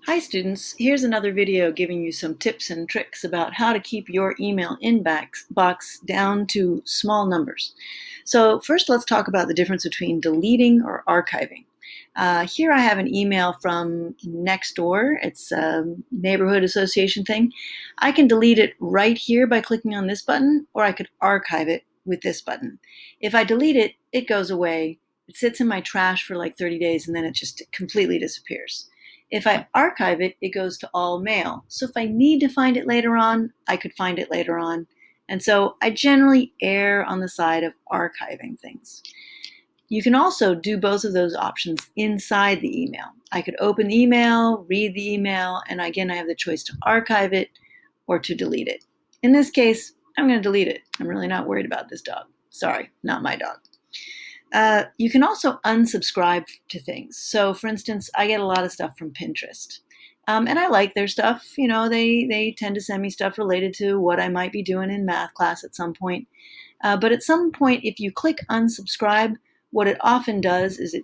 Hi students, here's another video giving you some tips and tricks about how to keep your email inbox down to small numbers. So first let's talk about the difference between deleting or archiving. Here I have an email from Nextdoor. It's a neighborhood association thing. I can delete it right here by clicking on this button, or I could archive it with this button. If I delete it, it goes away. It sits in my trash for like 30 days and then it just completely disappears. If I archive it, it goes to all mail. So if I need to find it later on, I could find it later on. And so I generally err on the side of archiving things. You can also do both of those options inside the email. I could open the email, read the email, and again, I have the choice to archive it or to delete it. In this case, I'm going to delete it. I'm really not worried about this dog. Sorry, not my dog. You can also unsubscribe to things. So for instance, I get a lot of stuff from Pinterest. And I like their stuff. You know, they tend to send me stuff related to what I might be doing in math class at some point. But at some point, if you click unsubscribe, what it often does is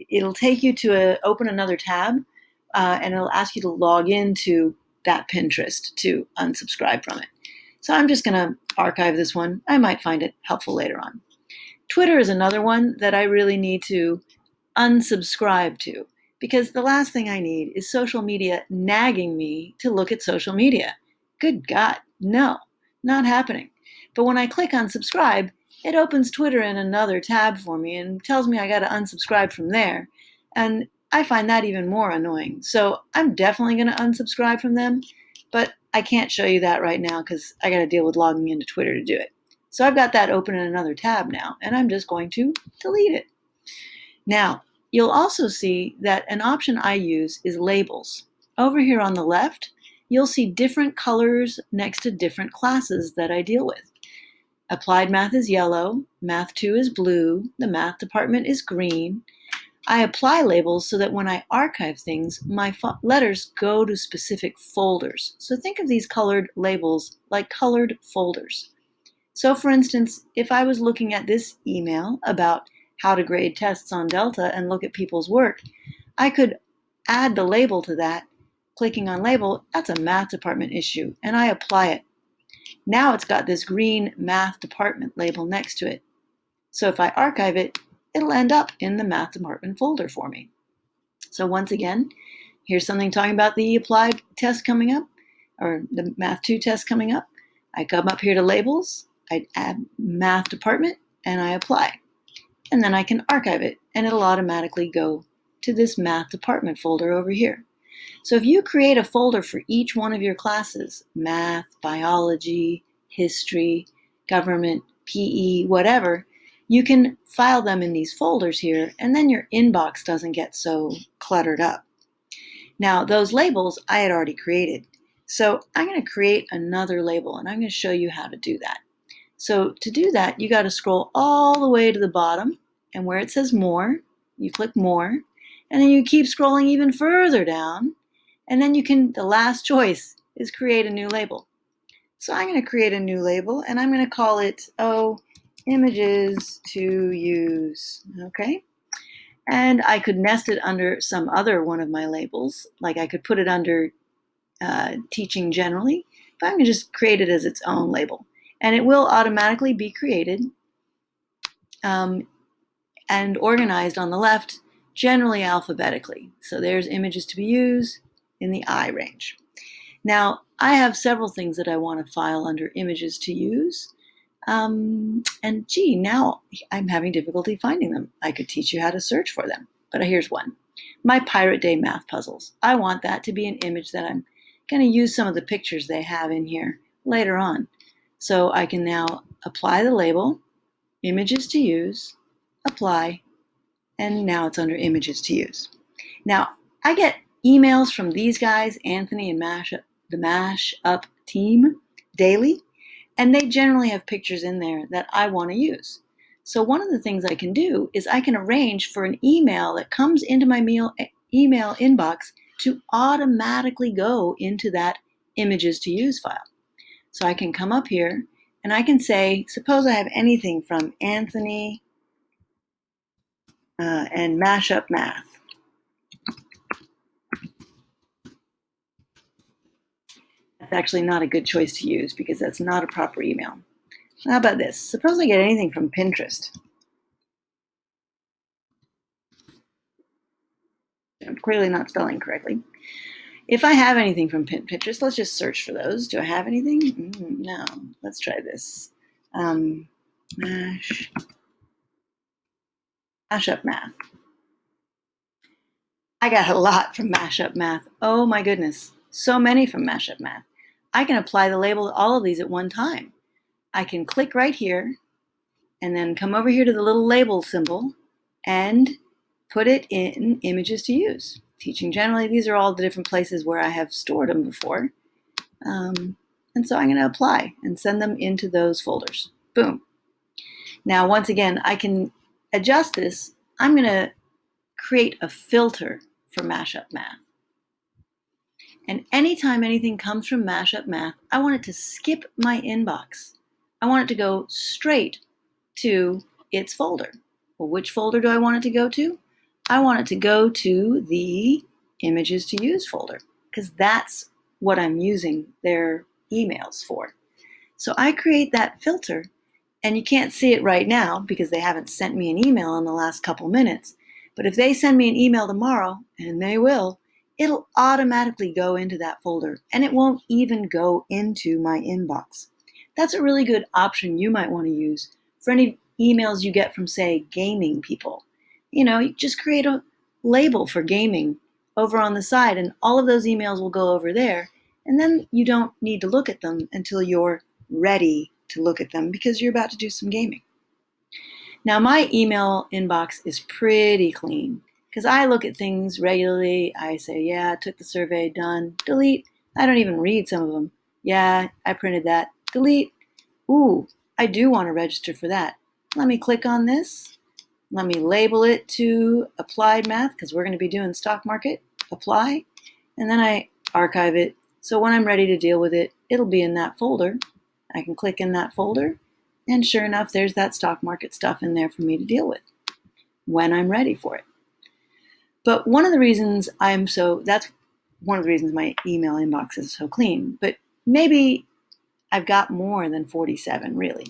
it'll take you to open another tab, and it'll ask you to log into that Pinterest to unsubscribe from it. So I'm just going to archive this one. I might find it helpful later on. Twitter is another one that I really need to unsubscribe to, because the last thing I need is social media nagging me to look at social media. Good God, no, not happening. But when I click unsubscribe, it opens Twitter in another tab for me and tells me I got to unsubscribe from there. And I find that even more annoying. So I'm definitely going to unsubscribe from them, but I can't show you that right now because I got to deal with logging into Twitter to do it. So I've got that open in another tab now, and I'm just going to delete it. Now, you'll also see that an option I use is labels. Over here on the left, you'll see different colors next to different classes that I deal with. Applied Math is yellow, Math 2 is blue, the Math department is green. I apply labels so that when I archive things, my letters go to specific folders. So think of these colored labels like colored folders. So for instance, if I was looking at this email about how to grade tests on Delta and look at people's work, I could add the label to that. Clicking on label, that's a math department issue, and I apply it. Now it's got this green math department label next to it. So if I archive it, it'll end up in the math department folder for me. So once again, here's something talking about the applied test coming up, or the Math 2 test coming up. I come up here to labels, I add math department, and I apply. And then I can archive it, and it'll automatically go to this math department folder over here. So if you create a folder for each one of your classes, math, biology, history, government, PE, whatever, you can file them in these folders here, and then your inbox doesn't get so cluttered up. Now, those labels I had already created. So I'm going to create another label, and I'm going to show you how to do that. So to do that, you got to scroll all the way to the bottom, and where it says More, you click More, and then you keep scrolling even further down, and then the last choice is create a new label. So I'm going to create a new label, and I'm going to call it, Images to Use, okay? And I could nest it under some other one of my labels, like I could put it under Teaching Generally, but I'm going to just create it as its own label. And it will automatically be created and organized on the left, generally alphabetically. So there's images to be used in the I range. Now, I have several things that I want to file under images to use. And gee, now I'm having difficulty finding them. I could teach you how to search for them, but here's one. My Pirate Day math puzzles. I want that to be an image that I'm going to use some of the pictures they have in here later on. So I can now apply the label, images to use, apply, and now it's under images to use. Now, I get emails from these guys, Anthony and the Mash Up team, daily, and they generally have pictures in there that I want to use. So one of the things I can do is I can arrange for an email that comes into my email inbox to automatically go into that images to use file. So I can come up here and I can say, suppose I have anything from Anthony and Mash Up Math. actually not a good choice to use because that's not a proper email. How about this? Suppose I get anything from Pinterest. I'm clearly not spelling correctly. If I have anything from Pinterest, let's just search for those. Do I have anything? No. Let's try this. Mashup math. I got a lot from Mashup Math. Oh my goodness. So many from Mashup Math. I can apply the label to all of these at one time. I can click right here and then come over here to the little label symbol and put it in images to use. Teaching generally, these are all the different places where I have stored them before. And so I'm going to apply and send them into those folders. Boom. Now, once again, I can adjust this. I'm going to create a filter for Mashup Math. And anytime anything comes from Mashup Math, I want it to skip my inbox. I want it to go straight to its folder. Well, which folder do I want it to go to? I want it to go to the Images to Use folder because that's what I'm using their emails for. So I create that filter, and you can't see it right now because they haven't sent me an email in the last couple minutes. But if they send me an email tomorrow, and they will, it'll automatically go into that folder, and it won't even go into my inbox. That's a really good option you might want to use for any emails you get from, say, gaming people. You just create a label for gaming over on the side, and all of those emails will go over there, and then you don't need to look at them until you're ready to look at them because you're about to do some gaming. Now, my email inbox is pretty clean because I look at things regularly. I say, yeah, I took the survey, done, delete. I don't even read some of them. Yeah, I printed that, delete. Ooh, I do want to register for that. Let me click on this. Let me label it to Applied Math because we're going to be doing stock market, apply, and then I archive it. So when I'm ready to deal with it, it'll be in that folder. I can click in that folder, and sure enough, there's that stock market stuff in there for me to deal with when I'm ready for it. But one of the reasons that's one of the reasons my email inbox is so clean. But maybe I've got more than 47, really.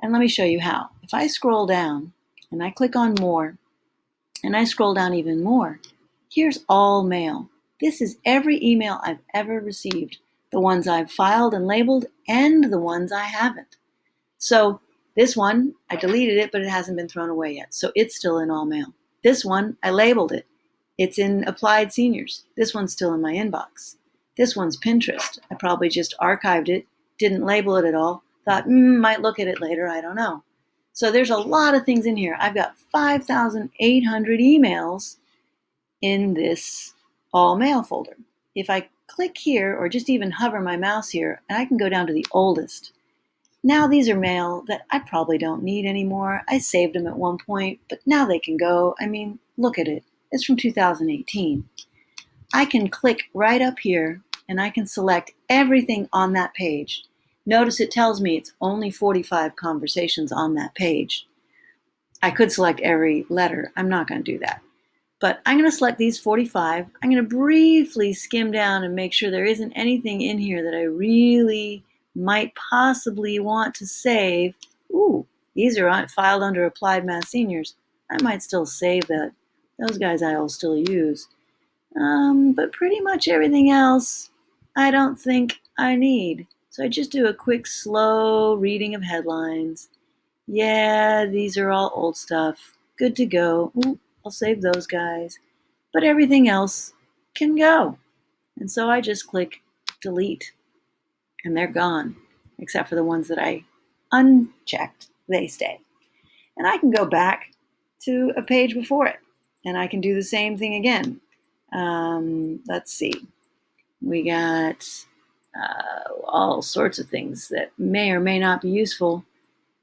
And let me show you how. If I scroll down and I click on more, and I scroll down even more, here's all mail. This is every email I've ever received, the ones I've filed and labeled, and the ones I haven't. So this one, I deleted it, but it hasn't been thrown away yet. So it's still in all mail. This one, I labeled it. It's in Applied Seniors. This one's still in my inbox. This one's Pinterest. I probably just archived it, didn't label it at all, thought, might look at it later, I don't know. So there's a lot of things in here. I've got 5,800 emails in this all mail folder. If I click here or just even hover my mouse here, and I can go down to the oldest. Now these are mail that I probably don't need anymore. I saved them at one point, but now they can go. I mean, look at it. It's from 2018. I can click right up here and I can select everything on that page. Notice it tells me it's only 45 conversations on that page. I could select every letter. I'm not going to do that. But I'm going to select these 45. I'm going to briefly skim down and make sure there isn't anything in here that I really might possibly want to save. Ooh, these are filed under Applied Math Seniors. I might still save that. Those guys I'll still use. But pretty much everything else I don't think I need. So I just do a quick, slow reading of headlines. Yeah, these are all old stuff. Good to go. Ooh, I'll save those guys. But everything else can go. And so I just click delete. And they're gone, except for the ones that I unchecked. They stay. And I can go back to a page before it. And I can do the same thing again. Let's see. We got all sorts of things that may or may not be useful.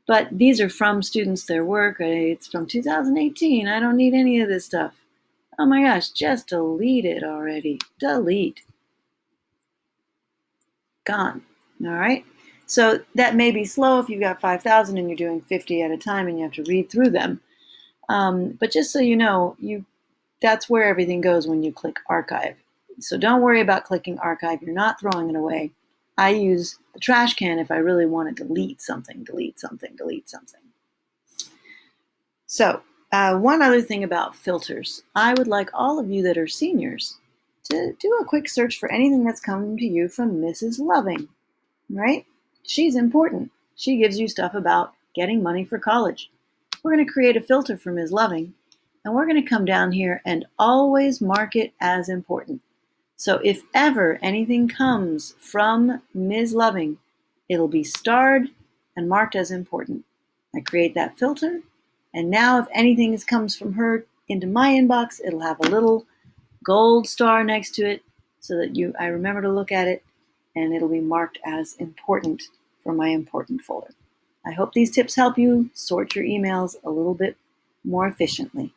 But these are from students, their work. It's from 2018. I don't need any of this stuff. Oh my gosh, just delete it already. Delete. Gone. All right. So that may be slow if you've got 5,000 and you're doing 50 at a time and you have to read through them. But just so you know, that's where everything goes when you click archive. So don't worry about clicking archive. You're not throwing it away. I use the trash can if I really want to delete something. So one other thing about filters. I would like all of you that are seniors to do a quick search for anything that's come to you from Mrs. Loving, right? She's important. She gives you stuff about getting money for college. We're going to create a filter for Ms. Loving, and we're going to come down here and always mark it as important. So if ever anything comes from Ms. Loving, it'll be starred and marked as important. I create that filter, and now if anything comes from her into my inbox, it'll have a little gold star next to it so that I remember to look at it, and it'll be marked as important for my important folder. I hope these tips help you sort your emails a little bit more efficiently.